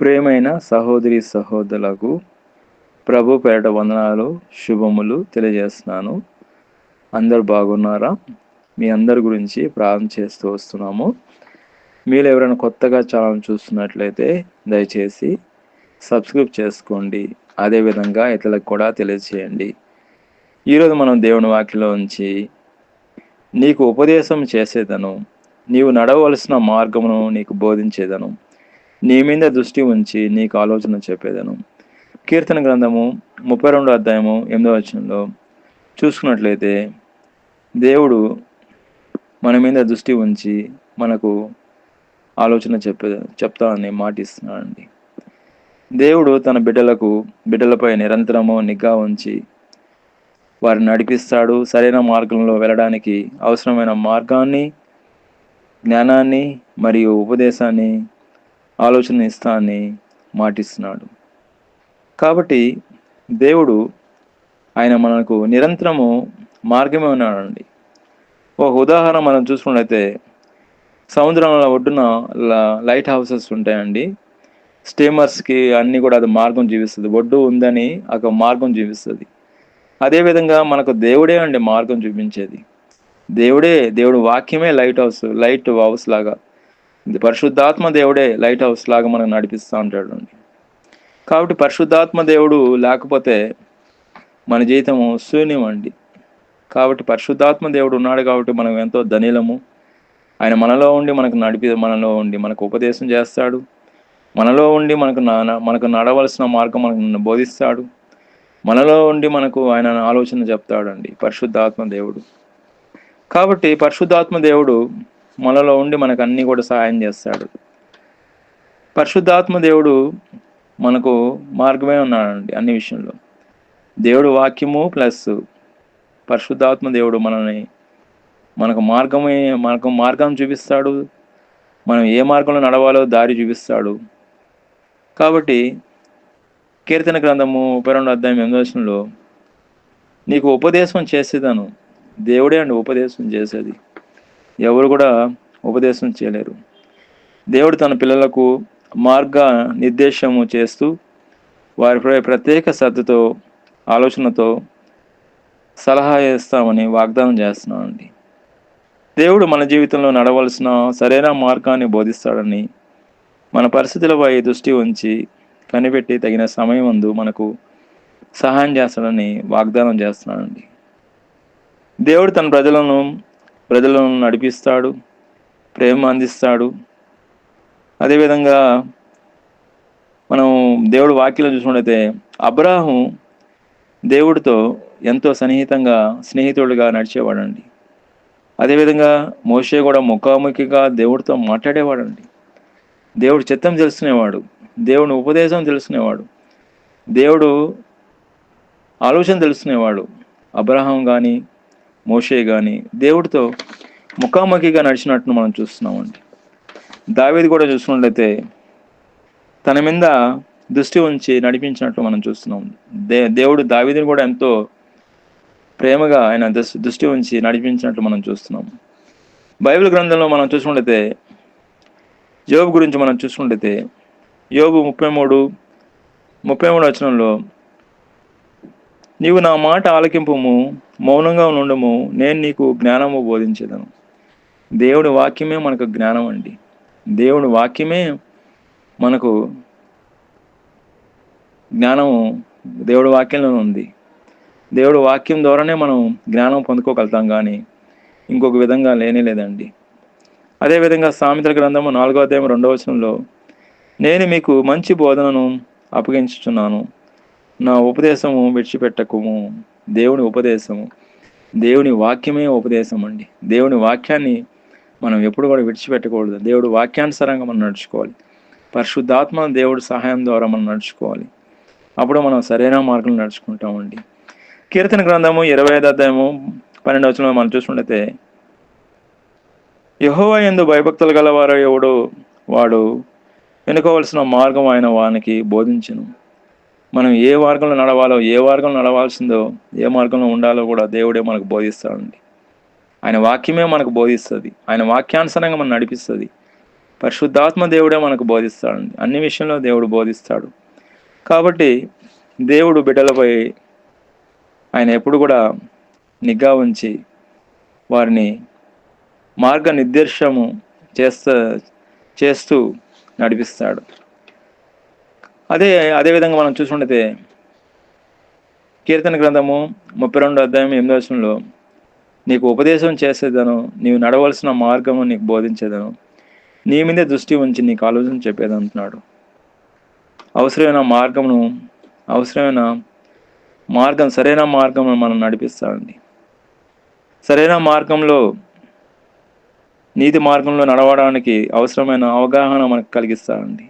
ప్రియమైన సహోదరి సహోదరులకు ప్రభు పేరిట వందనాలు, శుభములు తెలియజేస్తున్నాను. అందరు బాగున్నారా? మీ అందరి గురించి ప్రార్థన చేస్తూ వస్తున్నాము. మీరు ఎవరైనా కొత్తగా ఛానల్ చూస్తున్నట్లయితే దయచేసి సబ్స్క్రైబ్ చేసుకోండి. అదేవిధంగా ఇతరులకు కూడా తెలియజేయండి. ఈరోజు మనం దేవుని వాక్యంలో ఉంచి నీకు ఉపదేశం చేసేదను, నీవు నడవలసిన మార్గమును నీకు బోధించేదను, నీ మీద దృష్టి ఉంచి నీకు ఆలోచన చెప్పేదను. కీర్తన గ్రంథము 32 అధ్యాయము 8వ వచనంలో చూసుకున్నట్లయితే దేవుడు మన మీద దృష్టి ఉంచి మనకు ఆలోచన చెప్తానని మాటిస్తున్నాడండి. దేవుడు తన బిడ్డలపై నిరంతరము నిఘా ఉంచి వారిని నడిపిస్తాడు. సరైన మార్గంలో వెళ్ళడానికి అవసరమైన మార్గాన్ని, జ్ఞానాన్ని మరియు ఉపదేశాన్ని, ఆలోచన ఇస్తానని మాటిస్తున్నాడు. కాబట్టి దేవుడు ఆయన మనకు నిరంతరము మార్గమే ఉన్నాడండి. ఒక ఉదాహరణ మనం చూసుకున్నట్లయితే సముద్రంలో ఒడ్డున లైట్ హౌసెస్ ఉంటాయండి. స్టీమర్స్కి అన్నీ కూడా అది మార్గం చూపిస్తుంది. ఒడ్డు ఉందని ఒక మార్గం చూపిస్తుంది. అదేవిధంగా మనకు దేవుడే అండి మార్గం చూపించేది. దేవుడు వాక్యమే లైట్ హౌస్ లాగా, పరిశుద్ధాత్మ దేవుడే లైట్ హౌస్ లాగా మనకు నడిపిస్తూ ఉంటాడు అండి. కాబట్టి పరిశుద్ధాత్మ దేవుడు లేకపోతే మన జీవితము శూన్యం అండి. కాబట్టి పరిశుద్ధాత్మ దేవుడు ఉన్నాడు కాబట్టి మనం ఎంతో ధనిలము. ఆయన మనలో ఉండి మనలో ఉండి మనకు ఉపదేశం చేస్తాడు. మనలో ఉండి మనకు నడవలసిన మార్గం మనకు బోధిస్తాడు. మనలో ఉండి మనకు ఆయన ఆలోచన చెప్తాడండి పరిశుద్ధాత్మ దేవుడు. కాబట్టి పరిశుద్ధాత్మ దేవుడు మనలో ఉండి మనకు అన్నీ కూడా సహాయం చేస్తాడు. పరిశుద్ధాత్మ దేవుడు మనకు మార్గమే ఉన్నాడండి అన్ని విషయంలో. దేవుడు వాక్యము ప్లస్ పరిశుద్ధాత్మ దేవుడు మనకు మార్గం చూపిస్తాడు. మనం ఏ మార్గంలో నడవాలో దారి చూపిస్తాడు. కాబట్టి కీర్తన గ్రంథము 32 అధ్యాయం 8వ వచనంలో నీకు ఉపదేశం చేసేదను. దేవుడే అండి ఉపదేశం చేసేది. ఎవరు కూడా ఉపదేశం చేయలేరు. దేవుడు తన పిల్లలకు మార్గ నిర్దేశము చేస్తూ వారిపై ప్రత్యేక శ్రద్ధతో, ఆలోచనతో సలహా ఇస్తామని వాగ్దానం చేస్తున్నామండి. దేవుడు మన జీవితంలో నడవలసిన సరైన మార్గాన్ని బోధిస్తాడని, మన పరిస్థితులపై దృష్టి ఉంచి కనిపెట్టి తగిన సమయం ముందు మనకు సహాయం చేస్తాడని వాగ్దానం చేస్తున్నాడండి. దేవుడు తన ప్రజలను నడిపిస్తాడు, ప్రేమ అందిస్తాడు. అదేవిధంగా మనం దేవుడు వాక్యంలో చూసుకున్నట్లయితే అబ్రాహము దేవుడితో ఎంతో స్నేహితుడిగా నడిచేవాడండి. అదేవిధంగా మోషే కూడా ముఖాముఖిగా దేవుడితో మాట్లాడేవాడండి. దేవుడు చిత్తం తెలుసుకునేవాడు, దేవుని ఉపదేశం తెలుసుకునేవాడు, దేవుడు ఆలోచన తెలుసుకునేవాడు. అబ్రహాం కానీ మోషే కానీ దేవుడితో ముఖాముఖిగా నడిచినట్టు మనం చూస్తున్నామండి. దావీదు కూడా చూసుకున్నట్లయితే తన మీద దృష్టి ఉంచి నడిపించినట్లు మనం చూస్తున్నాం. దేవుడు దావీదుని కూడా ఎంతో ప్రేమగా ఆయన దృష్టి ఉంచి నడిపించినట్లు మనం చూస్తున్నాం. బైబిల్ గ్రంథంలో మనం చూసుకున్నట్లయితే యోబు గురించి మనం చూసుకున్నట్లయితే యోబు 33 వచనంలో నీవు నా మాట ఆలకింపుము, మౌనంగా నుండుము, నేను నీకు జ్ఞానము బోధించేదను. దేవుడి వాక్యమే మనకు జ్ఞానం అండి. దేవుడి వాక్యమే మనకు జ్ఞానము దేవుడి వాక్యంలో ఉంది. దేవుడి వాక్యం ద్వారానే మనం జ్ఞానం పొందుకోగలుగుతాం, కానీ ఇంకొక విధంగా లేదండి. అదేవిధంగా సామెతల గ్రంథము 4వ అధ్యాయం 2వ వచనంలో నేను మీకు మంచి బోధనను అప్పగించుచున్నాను, నా ఉపదేశము విడిచిపెట్టకుము. దేవుని ఉపదేశము, దేవుని వాక్యమే ఉపదేశం అండి. దేవుని వాక్యాన్ని మనం ఎప్పుడు కూడా విడిచిపెట్టకూడదు. దేవుడు వాక్యానుసారంగా మనం నడుచుకోవాలి. పరిశుద్ధాత్మ దేవుడి సహాయం ద్వారా మనం నడుచుకోవాలి. అప్పుడు మనం సరైన మార్గంలో నడుచుకుంటామండి. కీర్తన గ్రంథము 25వ అధ్యాయము 12వ వచనంలో మనం చూసుకుంటే యెహోవా యందు భయభక్తులు గలవారు ఎవడు వాడు ఎన్నుకోవలసిన మార్గం ఆయన వానికి బోధించును. మనం ఏ మార్గంలో నడవాలో, ఏ మార్గంలో నడవాల్సిందో, ఏ మార్గంలో ఉండాలో కూడా దేవుడే మనకు బోధిస్తాడండి. ఆయన వాక్యమే మనకు బోధిస్తుంది. ఆయన వాక్యానుసారంగా మనం నడిపిస్తుంది. పరిశుద్ధాత్మ దేవుడే మనకు బోధిస్తాడండి. అన్ని విషయంలో దేవుడు బోధిస్తాడు. కాబట్టి దేవుడు బిడ్డలపై ఆయన ఎప్పుడు కూడా నిఘా ఉంచి వారిని మార్గనిర్దేశము చేస్తూ నడిపిస్తాడు. అదేవిధంగా మనం చూసుకుంటే కీర్తన గ్రంథము 32 అధ్యాయం 8వ వచనంలో నీకు ఉపదేశం చేసేదను, నీవు నడవలసిన మార్గము నీకు బోధించేదను, నీ మీదే దృష్టి ఉంచి నీకు ఆలోచన చెప్పేది అంటున్నాడు. అవసరమైన మార్గం సరైన మార్గంలో మనం నడిపిస్తాడండి. సరైన మార్గంలో నీతి మార్గంలో నడవడానికి అవసరమైన అవగాహన మనకు కలిగిస్తాడండి.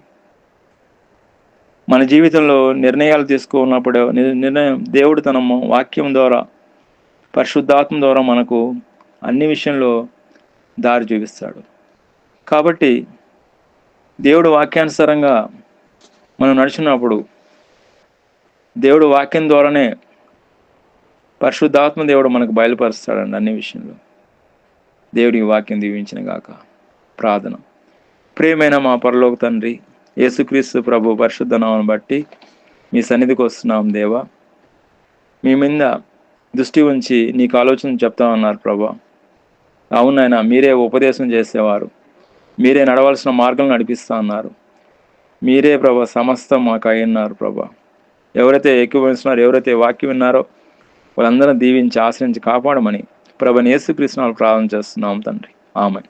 మన జీవితంలో నిర్ణయాలు తీసుకున్నప్పుడు దేవుడు తన వాక్యం ద్వారా పరిశుద్ధాత్మ ద్వారా మనకు అన్ని విషయంలో దారి చూపిస్తాడు. కాబట్టి దేవుడు వాక్యానుసారంగా మనం నడిచినప్పుడు దేవుడు వాక్యం ద్వారానే పరిశుద్ధాత్మ దేవుడు మనకు బయలుపరుస్తాడండి అన్ని విషయంలో. దేవుడి వాక్యం దీవించిన గాక. ప్రార్థన. ప్రియమైన మా పరలోక తండ్రి, యేసుక్రీస్తు ప్రభు పరిశుద్ధ నామమును బట్టి మీ సన్నిధికి వస్తున్నాం దేవా. మీ మీద దృష్టి ఉంచి నీకు ఆలోచన చెప్తామన్నారు ప్రభా. అవునైనా మీరే ఉపదేశం చేసేవారు, మీరే నడవలసిన మార్గం నడిపిస్తా అన్నారు. మీరే ప్రభా సమస్తం మాకు అయ్యున్నారు ప్రభా. ఎవరైతే ఎక్కువస్తున్నారో, ఎవరైతే వాక్యం విన్నారో వాళ్ళందరూ దీవించి ఆశ్రయించి కాపాడమని ప్రభువైన యేసుక్రీస్తు నామములో ప్రార్థన చేస్తున్నాం తండ్రి. ఆమేన్.